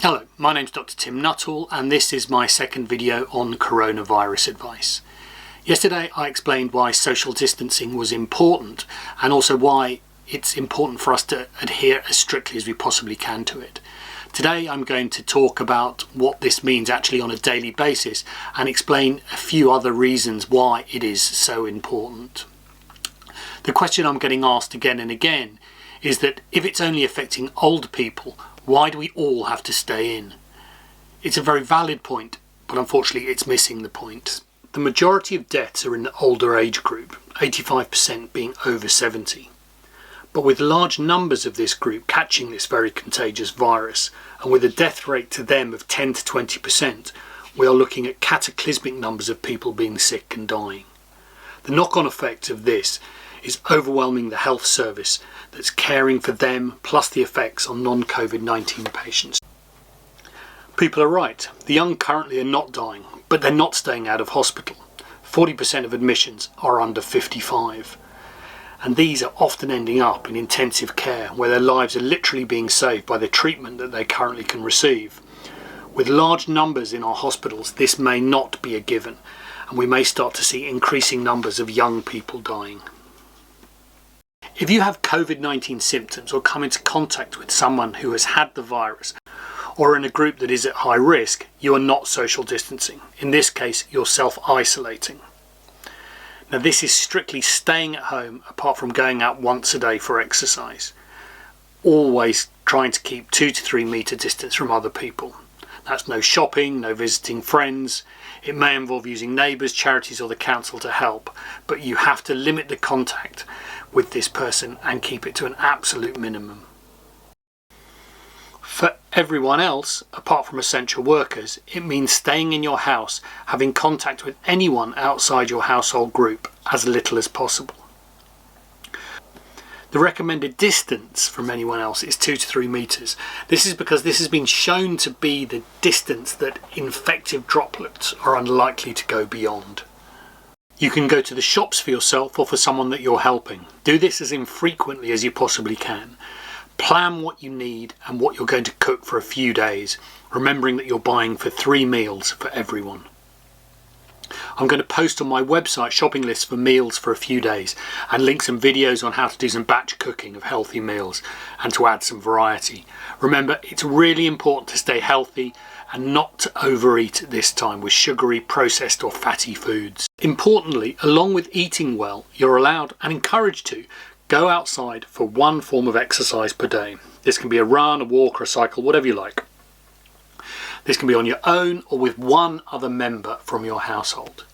Hello, my name's Dr. Tim Nuttall and this is my second video on coronavirus advice. Yesterday I explained why social distancing was important and also why it's important for us to adhere as strictly as we possibly can to it. Today I'm going to talk about what this means actually on a daily basis and explain a few other reasons why it is so important. The question I'm getting asked again and again is that if it's only affecting old people, why do we all have to stay in? It's a very valid point, but unfortunately it's missing the point. The majority of deaths are in the older age group, 85% being over 70. But with large numbers of this group catching this very contagious virus, and with a death rate to them of 10 to 20%, we are looking at cataclysmic numbers of people being sick and dying. The knock-on effect of this is overwhelming the health service that's caring for them, plus the effects on non-COVID-19 patients. People are right, the young currently are not dying, but they're not staying out of hospital. 40% of admissions are under 55. And these are often ending up in intensive care, where their lives are literally being saved by the treatment that they currently can receive. With large numbers in our hospitals, this may not be a given, and we may start to see increasing numbers of young people dying. If you have COVID-19 symptoms or come into contact with someone who has had the virus or in a group that is at high risk, you are not social distancing. In this case, you're self-isolating. Now this is strictly staying at home apart from going out once a day for exercise. Always trying to keep 2 to 3 metre distance from other people. That's no shopping, no visiting friends. It may involve using neighbours, charities or the council to help, but you have to limit the contact with this person and keep it to an absolute minimum. For everyone else, apart from essential workers, it means staying in your house, having contact with anyone outside your household group as little as possible. The recommended distance from anyone else is 2 to 3 metres. This is because this has been shown to be the distance that infective droplets are unlikely to go beyond. You can go to the shops for yourself or for someone that you're helping. Do this as infrequently as you possibly can. Plan what you need and what you're going to cook for a few days, remembering that you're buying for 3 meals for everyone. I'm going to post on my website shopping lists for meals for a few days and link some videos on how to do some batch cooking of healthy meals and to add some variety. Remember, it's really important to stay healthy and not to overeat at this time with sugary, processed or fatty foods. Importantly, along with eating well, you're allowed and encouraged to go outside for one form of exercise per day. This can be a run, a walk or a cycle, whatever you like. This can be on your own or with one other member from your household.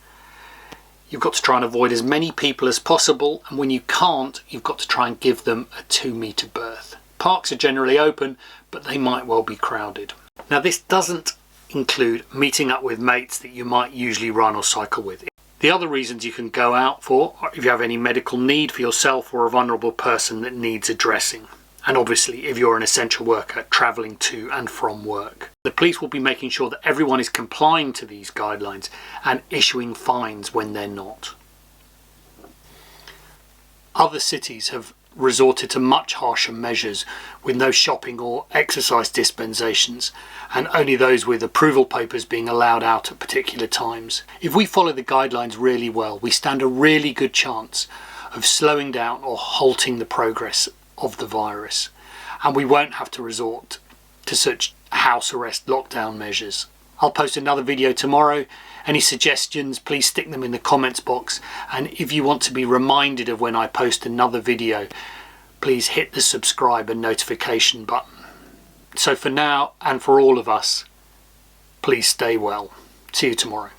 You've got to try and avoid as many people as possible, and when you can't, you've got to try and give them a 2 metre berth. Parks are generally open, but they might well be crowded. Now this doesn't include meeting up with mates that you might usually run or cycle with. The other reasons you can go out for are if you have any medical need for yourself or a vulnerable person that needs addressing. And obviously if you're an essential worker travelling to and from work. The police will be making sure that everyone is complying to these guidelines and issuing fines when they're not. Other cities have resorted to much harsher measures with no shopping or exercise dispensations and only those with approval papers being allowed out at particular times. If we follow the guidelines really well, we stand a really good chance of slowing down or halting the progress of the virus, and we won't have to resort to such house arrest lockdown measures. I'll post another video tomorrow. Any suggestions, please stick them in the comments box, and if you want to be reminded of when I post another video, please hit the subscribe and notification button. So for now and for all of us, please stay well. See you tomorrow.